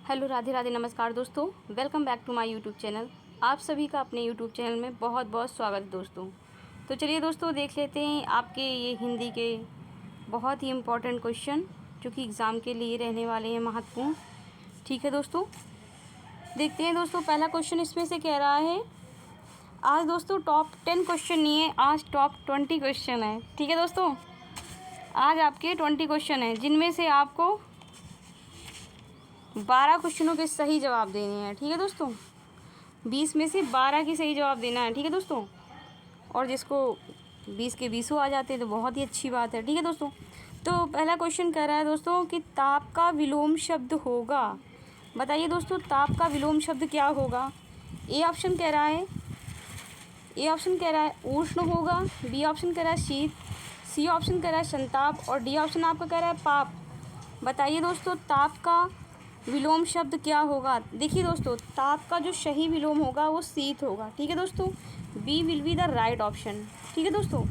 Hello, Radhe Radhe, नमस्कार दोस्तों। Welcome back to my YouTube channel. आप सभी का अपने यूट्यूब चैनल में बहुत बहुत स्वागत है दोस्तों। तो चलिए दोस्तों, देख लेते हैं आपके ये हिंदी के बहुत ही इम्पोर्टेंट क्वेश्चन जो कि एग्ज़ाम के लिए रहने वाले हैं महत्वपूर्ण। ठीक है दोस्तों, देखते हैं दोस्तों। पहला क्वेश्चन इसमें से कह रहा है, आज दोस्तों टॉप 10 क्वेश्चन नहीं है, आज टॉप 20 क्वेश्चन है। ठीक है दोस्तों, आज आपके 20 क्वेश्चन हैं जिनमें से आपको 12 क्वेश्चनों के सही जवाब देने हैं। ठीक है दोस्तों, 20 में से 12 की सही जवाब देना है। ठीक है दोस्तों, और जिसको 20 के 20 आ जाते हैं तो बहुत ही अच्छी बात है। ठीक है दोस्तों, तो पहला क्वेश्चन कह रहा है दोस्तों कि ताप का विलोम शब्द होगा। बताइए दोस्तों, ताप का विलोम शब्द क्या होगा। ए ऑप्शन कह रहा है उष्ण होगा, बी ऑप्शन कह रहा है शीत, सी ऑप्शन कह रहा है संताप और डी ऑप्शन आपका कह रहा है पाप। बताइए दोस्तों, ताप का विलोम शब्द क्या होगा। देखिए दोस्तों, ताप का जो सही विलोम होगा वो शीत होगा। ठीक है दोस्तों, B will be the right option. ठीक है दोस्तों,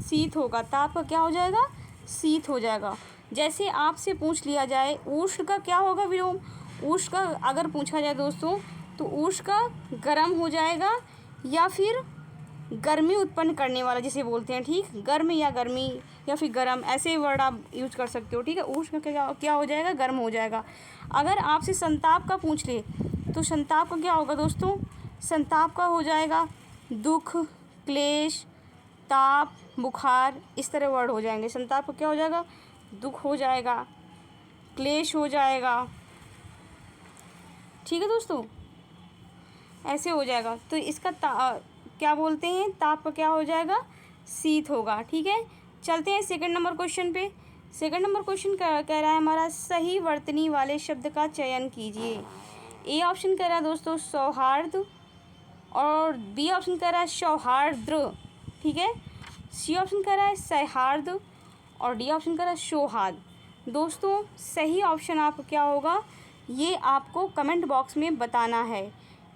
शीत होगा। ताप का क्या हो जाएगा, शीत हो जाएगा। जैसे आपसे पूछ लिया जाए उष्ण का क्या होगा विलोम, उष्ण का अगर पूछा जाए दोस्तों तो उष्ण का गर्म हो जाएगा या फिर गर्मी उत्पन्न करने वाला जिसे बोलते हैं। ठीक, गर्म या गर्मी या फिर गर्म, ऐसे वर्ड आप यूज कर सकते हो। ठीक है, उष्ण का क्या हो जाएगा, गर्म हो जाएगा। अगर आपसे संताप का पूछ ले तो संताप का क्या होगा दोस्तों, संताप का हो जाएगा दुख, क्लेश, ताप, बुखार, इस तरह वर्ड हो जाएंगे। संताप का क्या हो जाएगा, दुख हो जाएगा, क्लेश हो जाएगा। ठीक है दोस्तों, ऐसे हो जाएगा। तो इसका क्या बोलते हैं, ताप का क्या हो जाएगा, शीत होगा। ठीक है, चलते हैं सेकंड नंबर क्वेश्चन पे। सेकंड नंबर क्वेश्चन कह रहा है हमारा, सही वर्तनी वाले शब्द का चयन कीजिए। ए ऑप्शन कह रहा है दोस्तों सौहार्द और बी ऑप्शन कह रहा है सौहार्द्र। ठीक है, सी ऑप्शन कह रहा है सौहार्द और डी ऑप्शन कह रहा है सौहार्द। दोस्तों सही ऑप्शन आपका क्या होगा ये आपको कमेंट बॉक्स में बताना है।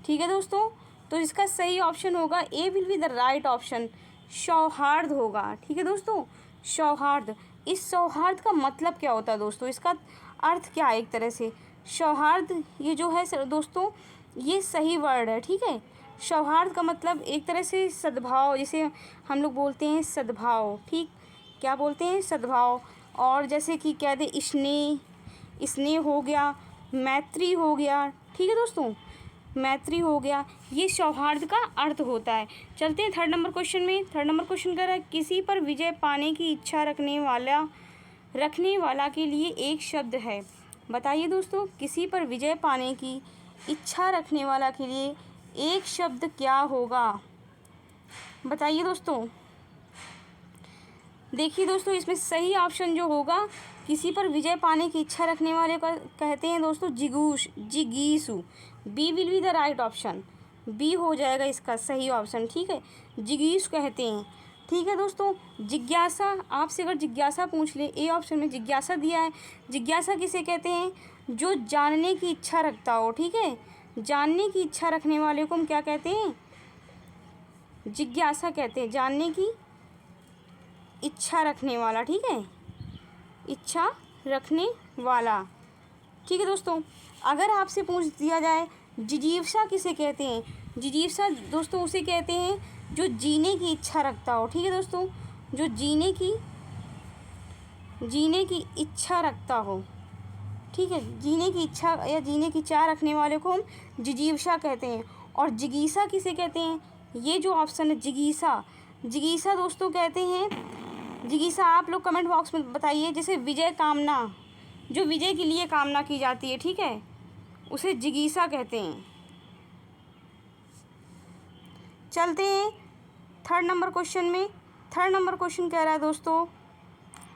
ठीक है दोस्तों, तो इसका सही ऑप्शन होगा A will be the right option, सौहार्द होगा। ठीक है दोस्तों, सौहार्द। इस सौहार्द का मतलब क्या होता है दोस्तों, इसका अर्थ क्या है। एक तरह से सौहार्द ये जो है दोस्तों ये सही वर्ड है। ठीक है, सौहार्द का मतलब एक तरह से सद्भाव, जिसे हम लोग बोलते हैं सद्भाव। ठीक, क्या बोलते हैं, सद्भाव। और जैसे कि कह दे स्नेह हो गया, मैत्री हो गया। ठीक है दोस्तों, मैत्री हो गया, ये सौहार्द का अर्थ होता है। चलते हैं थर्ड नंबर क्वेश्चन में। थर्ड नंबर क्वेश्चन कह रहा है, किसी पर विजय पाने की इच्छा रखने वाला के लिए एक शब्द है। बताइए दोस्तों, किसी पर विजय पाने की इच्छा रखने वाला के लिए एक शब्द क्या होगा। बताइए दोस्तों। देखिए दोस्तों, इसमें सही ऑप्शन जो होगा, किसी पर विजय पाने की इच्छा रखने वाले का कहते हैं दोस्तों जिगीसु। B will be the right option, B हो जाएगा इसका सही ऑप्शन। ठीक है, जिगीसु कहते हैं। ठीक है दोस्तों, जिज्ञासा, आपसे अगर जिज्ञासा पूछ ले, ए ऑप्शन में जिज्ञासा दिया है। जिज्ञासा किसे कहते हैं, जो जानने की इच्छा रखता हो। ठीक है, जानने की इच्छा रखने वाले को हम क्या कहते हैं, जिज्ञासा कहते हैं, जानने की इच्छा रखने वाला। ठीक है, इच्छा रखने वाला। ठीक है दोस्तों, अगर आपसे पूछ दिया जाए जिजीविषा किसे कहते हैं, जिजीविषा दोस्तों उसे कहते हैं जो जीने की इच्छा रखता हो। ठीक है दोस्तों, जो जीने की इच्छा रखता हो। ठीक है, जीने की इच्छा या जीने की चाह रखने वाले को हम जिजीविषा कहते हैं। और जिगीसा किसे कहते हैं, ये जो ऑप्शन है जिगीसा दोस्तों कहते हैं, जिगीसा आप लोग कमेंट बॉक्स में बताइए। जैसे विजय कामना, जो विजय के लिए कामना की जाती है, ठीक है, उसे जिगीसा कहते हैं। चलते हैं थर्ड नंबर क्वेश्चन में। थर्ड नंबर क्वेश्चन कह रहा है दोस्तों,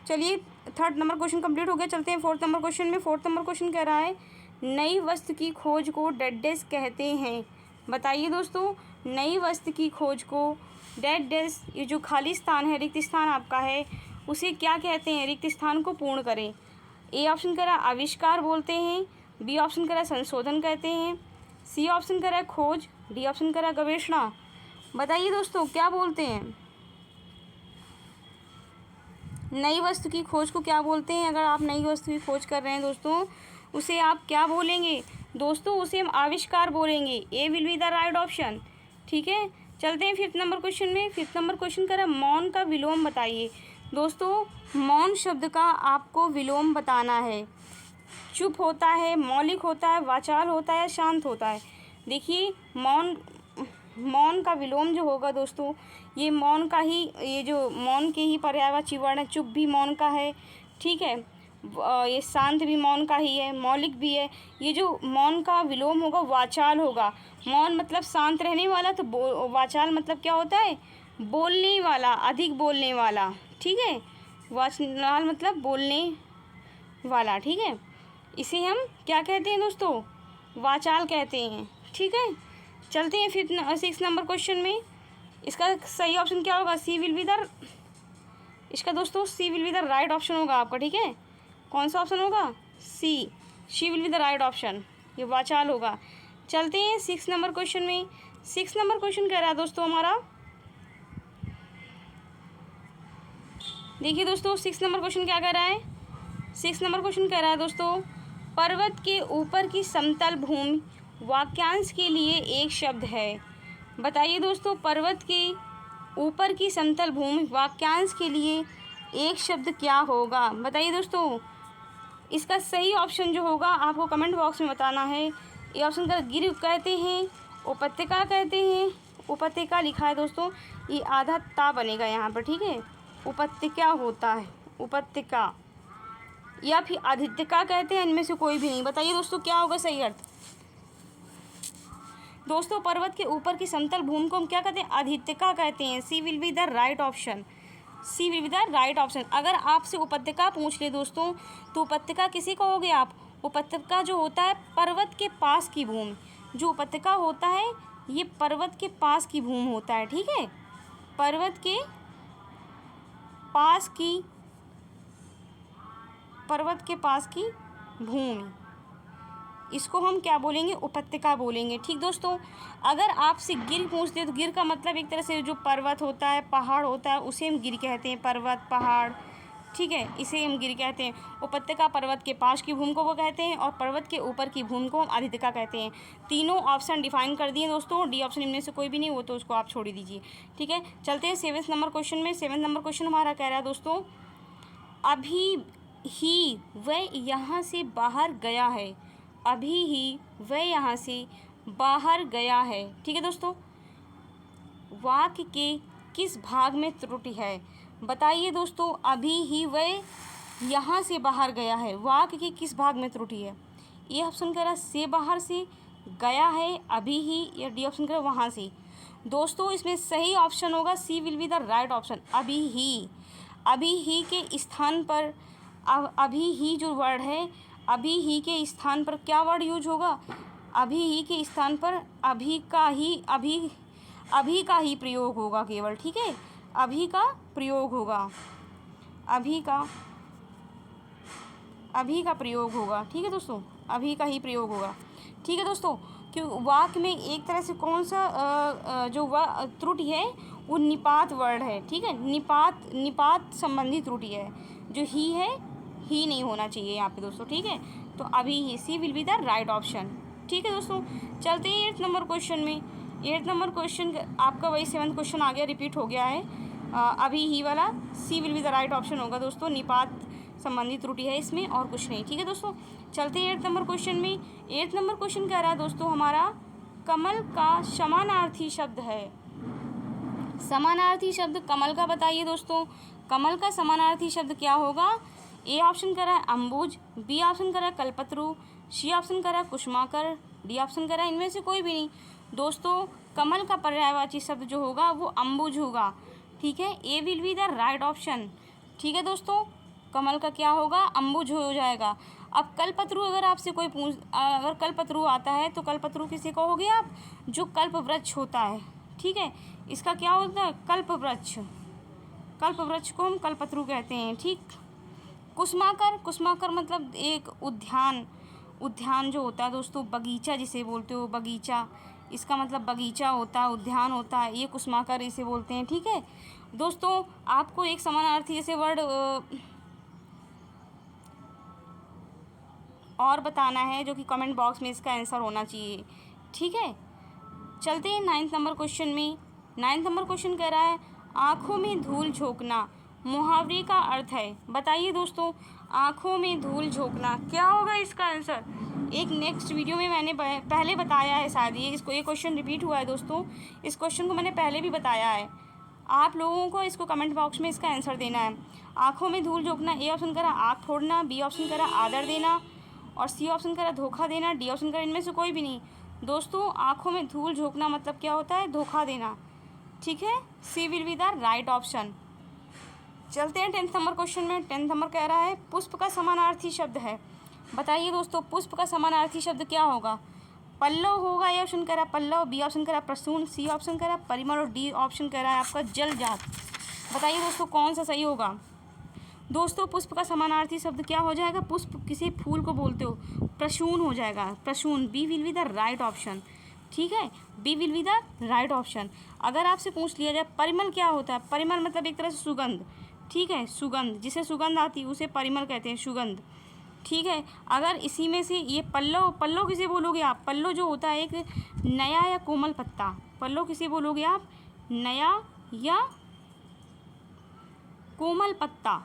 चलिए थर्ड नंबर क्वेश्चन कंप्लीट हो गया। चलते हैं फोर्थ नंबर क्वेश्चन में। फोर्थ नंबर क्वेश्चन कह रहा है, नई वस्तु की खोज को डेडेस कहते हैं। बताइए दोस्तों, नई वस्तु की खोज को डेडेस, ये जो खाली स्थान है, रिक्त स्थान आपका है, उसे क्या कहते हैं, रिक्त स्थान को पूर्ण करें। ए ऑप्शन कह रहा है आविष्कार बोलते हैं, बी ऑप्शन कह रहा है संशोधन कहते हैं, सी ऑप्शन कह रहा है खोज, डी ऑप्शन कह रहा है गवेषणा। बताइए दोस्तों क्या बोलते हैं, नई वस्तु की खोज को क्या बोलते हैं। अगर आप नई वस्तु की खोज कर रहे हैं दोस्तों, उसे आप क्या बोलेंगे दोस्तों? उसे हम आविष्कार बोलेंगे। A will be the right option. ठीक है, चलते हैं फिफ्थ नंबर क्वेश्चन में। फिफ्थ नंबर क्वेश्चन कह रहा है मौन का विलोम बताइए। दोस्तों मौन शब्द का आपको विलोम बताना है। चुप होता है, मौलिक होता है, वाचाल होता है या शांत होता है? देखिए मौन का विलोम जो होगा दोस्तों, ये मौन का ही, ये जो मौन के ही पर्यायवाची वर्ण है। चुप भी मौन का है, ठीक है, ये शांत भी मौन का ही है, मौलिक भी है। ये जो मौन का विलोम होगा वाचाल होगा। मौन मतलब शांत रहने वाला, तो वाचाल मतलब क्या होता है? बोलने वाला, अधिक बोलने वाला। ठीक है, वाचाल मतलब बोलने वाला। ठीक है, इसे हम क्या कहते हैं दोस्तों? वाचाल कहते हैं। ठीक है, चलते हैं फिफ्थ सिक्स नंबर क्वेश्चन में। इसका सही ऑप्शन क्या होगा? सी विल बी द, इसका दोस्तों C will be the right option होगा आपका। ठीक है, कौन सा ऑप्शन होगा? C will be the right option, ये वाचाल होगा। चलते हैं सिक्स नंबर क्वेश्चन में। सिक्स नंबर क्वेश्चन कह रहा है दोस्तों हमारा, देखिए दोस्तों सिक्स नंबर क्वेश्चन क्या कह रहा है? सिक्स नंबर क्वेश्चन कह रहा है दोस्तों, पर्वत के ऊपर की समतल भूमि वाक्यांश के लिए एक शब्द है। बताइए दोस्तों, पर्वत के ऊपर की समतल भूमि वाक्यांश के लिए एक शब्द क्या होगा? बताइए दोस्तों, इसका सही ऑप्शन जो होगा आपको कमेंट बॉक्स में बताना है। ये ऑप्शन का गिर कहते हैं, उपत्यका कहते हैं। उपत्यका लिखा है दोस्तों, ये आधा ता बनेगा यहाँ पर। ठीक है, उपत्यका होता है, उपत्यका, या फिर आदित्यका कहते हैं। इनमें से कोई भी नहीं। बताइए दोस्तों क्या होगा सही अर्थ? दोस्तों पर्वत के ऊपर की समतल भूमि को हम क्या कहते हैं? आदित्यका कहते हैं। C will be the right option. C will be the right option. अगर आपसे उपत्यका पूछ ले दोस्तों, तो उपत्यका किसे कहोगे आप? उपत्यका जो होता है पर्वत के पास की भूमि। जो उपत्यका होता है ये पर्वत के पास की भूमि होता है। ठीक है, पर्वत के पास की, पर्वत के पास की भूमि, इसको हम क्या बोलेंगे? उपत्यका बोलेंगे। ठीक दोस्तों, अगर आपसे गिर पूछते तो गिर का मतलब एक तरह से जो पर्वत होता है, पहाड़ होता है, उसे हम गिर कहते हैं। पर्वत, पहाड़, ठीक है, इसे हम गिर कहते हैं। उपत्यका पर्वत के पास की भूमि को वो कहते हैं, और पर्वत के ऊपर की भूमि को हम आदित्यका कहते हैं। तीनों ऑप्शन डिफाइन कर दिए दोस्तों। डी ऑप्शन इनमें से कोई भी नहीं हो तो उसको आप छोड़ ही दीजिए। ठीक है, चलते हैं सेवेंथ नंबर क्वेश्चन में। सेवेंथ नंबर क्वेश्चन हमारा कह रहा है दोस्तों, अभी ही वह यहाँ से बाहर गया है। अभी ही वह यहाँ से बाहर गया है। ठीक है दोस्तों, वाक्य के किस भाग में त्रुटि है? बताइए दोस्तों, अभी ही वह यहाँ से बाहर गया है, वाक्य के किस भाग में त्रुटि है? ये ऑप्शन कह रहा है से बाहर से, गया है, अभी ही, या डी ऑप्शन कह रहा है वहाँ से। दोस्तों इसमें सही ऑप्शन होगा C will be the right option, अभी ही। अभी ही के स्थान पर, अभी ही जो वर्ड है, अभी ही के स्थान पर क्या वर्ड यूज होगा? अभी ही के स्थान पर अभी का ही, अभी का ही प्रयोग होगा केवल। ठीक है, अभी का प्रयोग होगा, अभी का प्रयोग होगा। ठीक है दोस्तों, अभी का ही प्रयोग होगा। ठीक है दोस्तों, कि वाक्य में एक तरह से कौन सा जो त्रुटि है वो निपात वर्ड है। ठीक है, निपात संबंधी त्रुटि है। जो ही है, ही नहीं होना चाहिए यहाँ पे दोस्तों। ठीक है, तो अभी ही, C will be the right option. ठीक है दोस्तों, चलते हैं एट्थ नंबर क्वेश्चन में। एट्थ नंबर क्वेश्चन आपका वही सेवन्थ क्वेश्चन आ गया, रिपीट हो गया है। अभी ही वाला C will be the right option होगा दोस्तों। निपात संबंधी त्रुटि है इसमें और कुछ नहीं। ठीक है दोस्तों, चलते हैं एट्थ नंबर क्वेश्चन में। एट्थ नंबर क्वेश्चन कह रहा है दोस्तों हमारा, कमल का समानार्थी शब्द है। समानार्थी शब्द कमल का बताइए दोस्तों, कमल का समानार्थी शब्द क्या होगा? ए ऑप्शन कर रहा है अम्बुज, बी ऑप्शन कर रहा है कल्पत्रु, सी ऑप्शन कर रहा है कुसुमाकर, डी ऑप्शन कर रहा है इनमें से कोई भी नहीं। दोस्तों कमल का पर्यायवाची शब्द जो होगा वो अम्बुज होगा। ठीक है, A will be the right option. ठीक है दोस्तों, कमल का क्या होगा? अम्बुज हो जाएगा। अब कल्पत्रु अगर आपसे कोई अगर कल्पत्रु आता है तो कल्पत्रु किसे कहोगे आप? जो कल्प वृक्ष होता है। ठीक है, इसका क्या होता है? कल्प वृक्ष, कल्प वृक्ष को हम कल्पत्रु कहते हैं। ठीक, कुसुमाकर मतलब एक उद्यान जो होता है दोस्तों, बगीचा जिसे बोलते हो, बगीचा, इसका मतलब बगीचा होता है, उद्यान होता है, ये कुसुमाकर इसे बोलते हैं। ठीक है दोस्तों, आपको एक समानार्थी जैसे वर्ड और बताना है जो कि कमेंट बॉक्स में इसका आंसर होना चाहिए, ठीक है। चलते हैं 9th नंबर क्वेश्चन में। 9th नंबर क्वेश्चन कह रहा है आँखों में धूल झोंकना मुहावरे का अर्थ है। बताइए दोस्तों, आँखों में धूल झोंकना क्या होगा इसका आंसर। एक नेक्स्ट वीडियो में मैंने पहले बताया है, शायद ये क्वेश्चन रिपीट हुआ है दोस्तों। इस क्वेश्चन को मैंने पहले भी बताया है। आप लोगों को इसको कमेंट बॉक्स में इसका आंसर देना है। आँखों में धूल झोंकना, ए ऑप्शन करा आँख फोड़ना, बी ऑप्शन करा आदर देना और सी ऑप्शन करा धोखा देना, डी ऑप्शन करा इनमें से कोई भी नहीं। दोस्तों आँखों में धूल झोंकना मतलब क्या होता है, धोखा देना, ठीक है। C will be the right option. चलते हैं 10th नंबर क्वेश्चन में। 10th नंबर कह रहा है पुष्प का समानार्थी शब्द है। बताइए दोस्तों, पुष्प का समानार्थी शब्द क्या होगा। पल्लव होगा, ए ऑप्शन कह रहा है पल्लव, बी ऑप्शन कह रहा है प्रसून, सी ऑप्शन कह रहा है परिमल और डी ऑप्शन कह रहा है आपका जलजात। बताइए दोस्तों कौन सा सही होगा। दोस्तों पुष्प का समानार्थी शब्द क्या हो जाएगा, पुष्प किसी फूल को बोलते हो, प्रसून हो जाएगा, Prasoon. B will be the right option, ठीक है, B will be the right option. अगर आपसे पूछ लिया जाए परिमल क्या होता है, परिमल मतलब एक तरह से सुगंध, ठीक है, सुगंध, जिसे सुगंध आती है उसे परिमल कहते हैं, सुगंध, ठीक है। अगर इसी में से ये पल्लव, पल्लव किसे बोलोगे आप, पल्लव जो होता है एक नया या कोमल पत्ता, पल्लव किसे बोलोगे आप, नया या कोमल पत्ता,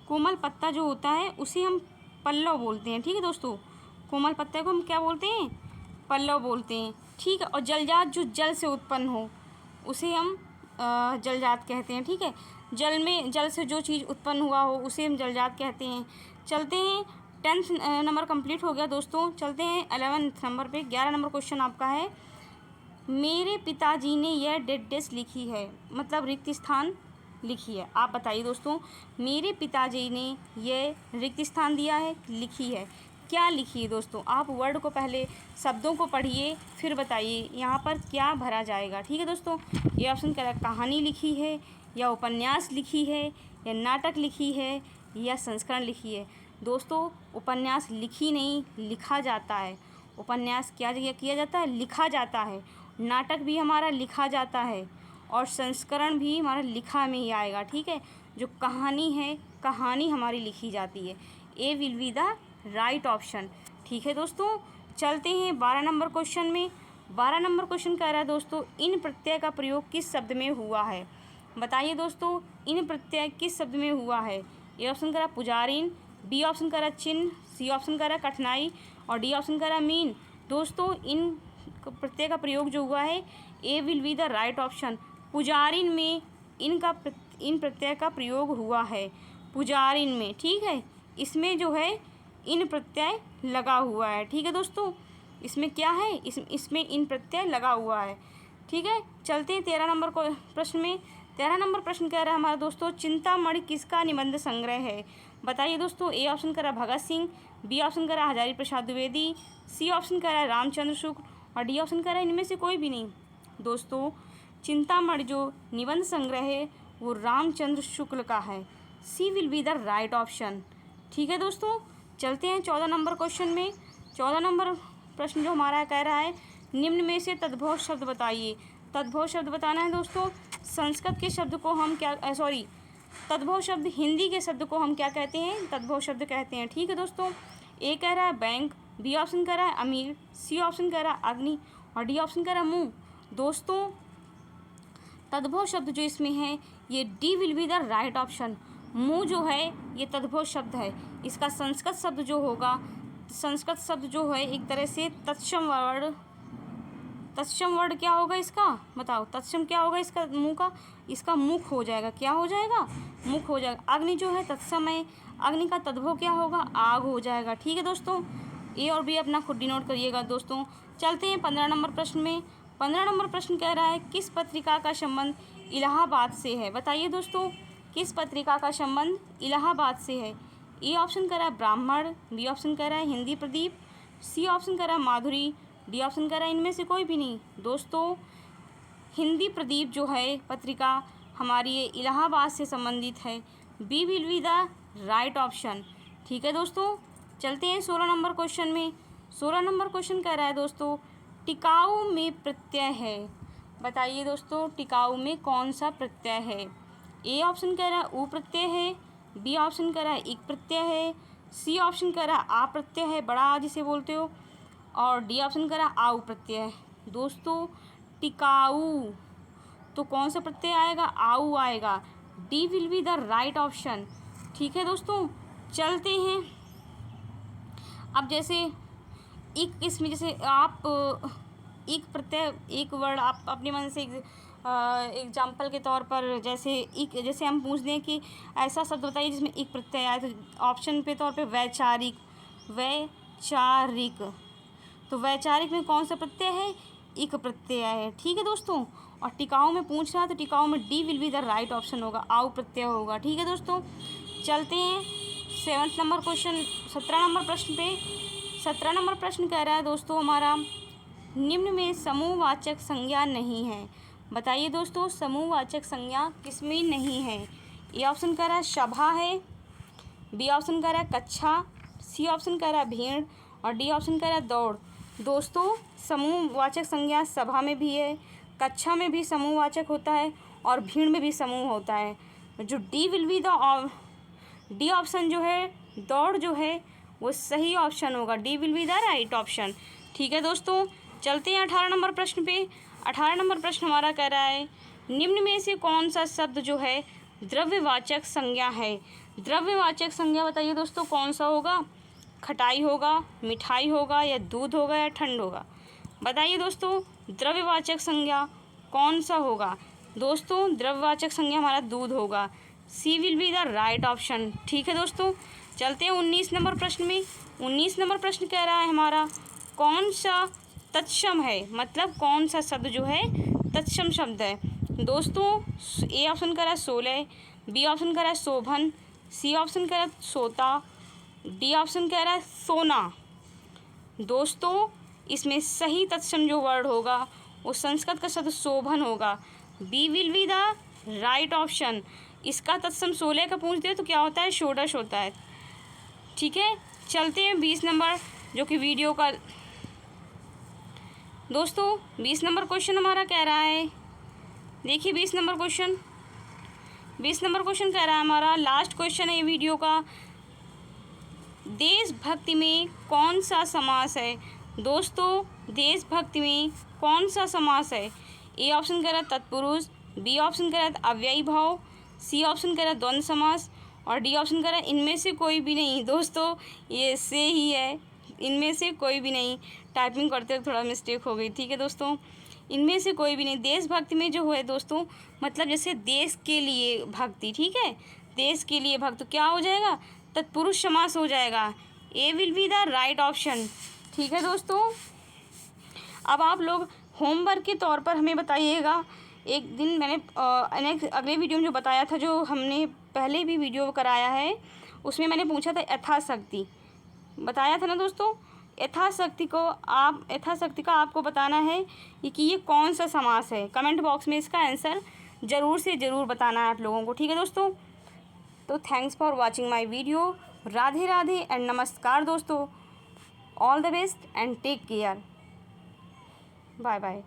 कोमल पत्ता जो होता है उसे हम पल्लव बोलते हैं, ठीक है दोस्तों। कोमल पत्ते को हम क्या बोलते हैं, पल्लव बोलते हैं, ठीक है। और जलजात जो जल से उत्पन्न हो उसे हम जलजात कहते हैं, ठीक है। जल में, जल से जो चीज़ उत्पन्न हुआ हो उसे हम जलजात कहते हैं। चलते हैं 10th नंबर कंप्लीट हो गया दोस्तों। चलते हैं 11th नंबर पे। 11 नंबर क्वेश्चन आपका है मेरे पिताजी ने यह डेड डेस्क लिखी है, मतलब रिक्त स्थान लिखी है। आप बताइए दोस्तों, मेरे पिताजी ने यह रिक्त स्थान दिया है, लिखी है, क्या लिखी है दोस्तों। आप वर्ड को पहले, शब्दों को पढ़िए फिर बताइए यहाँ पर क्या भरा जाएगा, ठीक है दोस्तों। ये ऑप्शन कह रहा है कहानी लिखी है, या उपन्यास लिखी है, या नाटक लिखी है, या संस्करण लिखी है। दोस्तों उपन्यास लिखी नहीं, लिखा जाता है। उपन्यास क्या किया जाता है, लिखा जाता है। नाटक भी हमारा लिखा जाता है और संस्करण भी हमारा लिखा में ही आएगा, ठीक है। जो कहानी है, कहानी हमारी लिखी जाती है। A will be the right option, ठीक है दोस्तों। चलते हैं 12 नंबर क्वेश्चन में। 12 नंबर क्वेश्चन कह रहा है दोस्तों इन प्रत्यय का प्रयोग किस शब्द में हुआ है। बताइए दोस्तों, इन प्रत्यय किस शब्द में हुआ है। ए ऑप्शन कह रहा पुजारिन, बी ऑप्शन कह रहा चिन्ह, सी ऑप्शन कह रहा कठिनाई और डी ऑप्शन कह रहा मीन। दोस्तों इन प्रत्यय का प्रयोग जो हुआ है, A will be the right option. पुजारिन में इन प्रत्यय का प्रयोग हुआ है, पुजारिन में, ठीक है। इसमें जो है इन प्रत्यय लगा हुआ है, ठीक है दोस्तों। इसमें क्या है, इसमें इन प्रत्यय लगा हुआ है, ठीक है। चलते हैं 13 नंबर को प्रश्न में। 13 नंबर प्रश्न कह रहा है हमारा दोस्तों चिंतामणि किसका निबंध संग्रह है। बताइए दोस्तों, ए ऑप्शन कह रहा भगत सिंह, बी ऑप्शन कह रहा हजारी प्रसाद द्विवेदी, सी ऑप्शन कह रहा है रामचंद्र शुक्ल और डी ऑप्शन कह रहा है इनमें से कोई भी नहीं। दोस्तों चिंतामणि जो निबंध संग्रह है वो रामचंद्र शुक्ल का है। C will be the right option, ठीक है दोस्तों। चलते हैं 14 नंबर क्वेश्चन में। 14 नंबर प्रश्न जो हमारा कह रहा है निम्न में से तद्भव शब्द बताइए। तद्भव शब्द बताना है दोस्तों। संस्कृत के शब्द को हम क्या, तद्भव शब्द हिंदी के शब्द को हम क्या कहते हैं, तद्भव शब्द कहते हैं, ठीक है दोस्तों। ए कह रहा है बैंक, बी ऑप्शन कह रहा है अमीर, सी ऑप्शन कह रहा है अग्नि और डी ऑप्शन कह रहा है मुँह। दोस्तों तद्भव शब्द जो इसमें है ये D will be the right option. मुँह जो है ये तद्भव शब्द है। इसका संस्कृत शब्द जो होगा, संस्कृत शब्द जो है एक तरह से तत्सम वर्ड, तत्सम वर्ड क्या होगा इसका, बताओ तत्सम क्या होगा इसका, मुँह का, इसका मुख हो जाएगा, क्या हो जाएगा, मुख हो जाएगा। अग्नि जो है तत्सम है, अग्नि का तद्भव क्या होगा, आग हो जाएगा, ठीक है दोस्तों। ए और बी अपना खुद डिनोट करिएगा दोस्तों। चलते हैं 15 नंबर प्रश्न में। 15 नंबर प्रश्न कह रहा है किस पत्रिका का संबंध इलाहाबाद से है। बताइए दोस्तों, किस पत्रिका का संबंध इलाहाबाद से है। ए ऑप्शन कह रहा है ब्राह्मण, बी ऑप्शन कह रहा है हिंदी प्रदीप, सी ऑप्शन कह रहा है माधुरी, डी ऑप्शन कह रहा है इनमें से कोई भी नहीं। दोस्तों हिंदी प्रदीप जो है पत्रिका हमारी ये इलाहाबाद से संबंधित है। B will be the right option, ठीक है दोस्तों। चलते हैं 16 नंबर क्वेश्चन में। 16 नंबर क्वेश्चन कह रहा है दोस्तों टिकाऊ में प्रत्यय है। बताइए दोस्तों टिकाऊ में कौन सा प्रत्यय है। ए ऑप्शन कह रहा है उ प्रत्यय है, बी ऑप्शन कह रहा है इक प्रत्यय है, सी ऑप्शन कह रहा है आ प्रत्यय है, बड़ा आ जिसे बोलते हो, और डी ऑप्शन कह रहा है आऊ प्रत्यय है। दोस्तों टिकाऊ, तो कौन सा प्रत्यय आएगा? आऊ आएगा। D will be the right option. ठीक है दोस्तों, चलते हैं। अब जैसे एक इसमें जैसे आप एक प्रत्यय एक वर्ड आप अपने मन से एग्जाम्पल के तौर पर जैसे हम पूछ दें कि ऐसा शब्द बताइए जिसमें एक प्रत्यय आए, तो ऑप्शन पे तौर पे वैचारिक, वैचारिक, तो वैचारिक में कौन सा प्रत्यय है? एक प्रत्यय है। ठीक है दोस्तों, और टिकाऊ में पूछ रहा है तो टिकाऊ में D will be the right option होगा, आऊ प्रत्यय होगा। ठीक है दोस्तों, चलते हैं 7 नंबर क्वेश्चन, 17 नंबर प्रश्न पे। 17 नंबर प्रश्न कह रहा है दोस्तों हमारा, निम्न में समूहवाचक संज्ञा नहीं है। बताइए दोस्तों, समूहवाचक संज्ञा किसमें नहीं है? ए ऑप्शन कह रहा है सभा है, बी ऑप्शन कह रहा है कक्षा, सी ऑप्शन कह रहा है भीड़, और डी ऑप्शन कह रहा है दौड़। दोस्तों समूहवाचक संज्ञा सभा में भी है, कक्षा में भी समूहवाचक होता है, और भीड़ में भी समूह होता है। जो D will be the D option जो है, दौड़ जो है, वो सही ऑप्शन होगा। D will be the right option. ठीक है दोस्तों, चलते हैं 18 नंबर प्रश्न पे। 18 नंबर प्रश्न हमारा कह रहा है, निम्न में से कौन सा शब्द जो है द्रव्यवाचक संज्ञा है? द्रव्यवाचक संज्ञा बताइए दोस्तों कौन सा होगा? खटाई होगा, मिठाई होगा, या दूध होगा, या ठंड होगा? बताइए दोस्तों, द्रव्यवाचक संज्ञा कौन सा होगा? दोस्तों द्रव्यवाचक संज्ञा हमारा दूध होगा। C will be the right option. ठीक है दोस्तों, चलते हैं 19 नंबर प्रश्न में। 19 नंबर प्रश्न कह रहा है हमारा, कौन सा तत्सम है? मतलब कौन सा शब्द जो है तत्सम शब्द है? दोस्तों ए ऑप्शन कह रहा है 16, बी ऑप्शन कह रहा है शोभन, सी ऑप्शन कह रहा है सोता, डी ऑप्शन कह रहा है सोना। दोस्तों इसमें सही तत्सम जो वर्ड होगा वो संस्कृत का शब्द शोभन होगा। B will be the right option. इसका तत्सम 16 का पूछ दे तो क्या होता है? षोडश होता है। ठीक है, चलते हैं 20 नंबर जो कि वीडियो का। दोस्तों 20 नंबर क्वेश्चन हमारा कह रहा है, देखिए 20 नंबर क्वेश्चन। 20 नंबर क्वेश्चन कह रहा है हमारा, लास्ट क्वेश्चन है ये वीडियो का, देशभक्ति में कौन सा समास है? दोस्तों देशभक्ति में कौन सा समास है? ए ऑप्शन कह रहा है तत्पुरुष, बी ऑप्शन कह रहा है अव्ययी भाव, सी ऑप्शन कह रहा है द्वंद्व समास, और डी ऑप्शन कह रहा है इनमें से कोई भी नहीं। दोस्तों ये से ही है, इनमें से कोई भी नहीं। टाइपिंग करते वक्त थोड़ा मिस्टेक हो गई। ठीक है दोस्तों, इनमें से कोई भी नहीं। देशभक्ति में जो है दोस्तों, मतलब जैसे देश के लिए भक्ति, ठीक है, देश के लिए भक्त, तो क्या हो जाएगा? तत्पुरुष समास हो जाएगा। A will be the right option. ठीक है दोस्तों, अब आप लोग होमवर्क के तौर पर हमें बताइएगा। एक दिन मैंने अगले वीडियो में जो बताया था, जो हमने पहले भी वीडियो कराया है, उसमें मैंने पूछा था यथाशक्ति, बताया था ना दोस्तों। यथाशक्ति का आपको बताना है कि ये कौन सा समास है। कमेंट बॉक्स में इसका आंसर ज़रूर से ज़रूर बताना है आप लोगों को। ठीक है दोस्तों, तो thanks for watching my video. Radhe Radhe and नमस्कार दोस्तों। All the best and take care. Bye bye.